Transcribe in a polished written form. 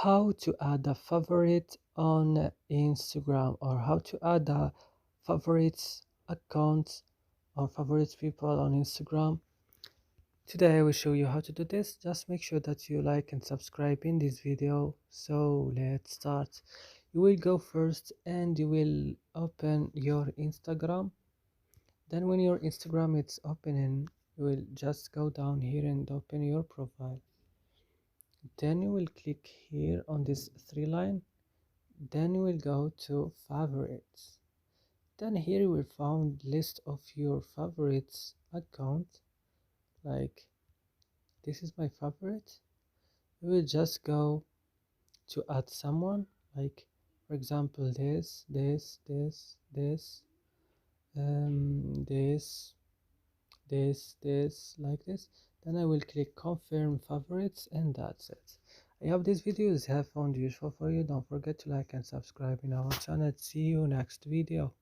how to add a favorite on Instagram, or how to add a favorites account or favorites people on Instagram. Today I will show you how to do this. Just make sure that you like and subscribe in this video. So let's start. You will go first and you will open your Instagram. Then when your Instagram is opening, you will just go down here and open your profile. Then you will click here on this three line. Then you will go to favorites. Then here you will find list of your favorites account. Like this is my favorite. You will just go to add someone, like for example this, like this. Then I will click confirm favorites, and that's it. I hope these videos have found useful for you. Don't forget to like and subscribe in our channel. See you next video.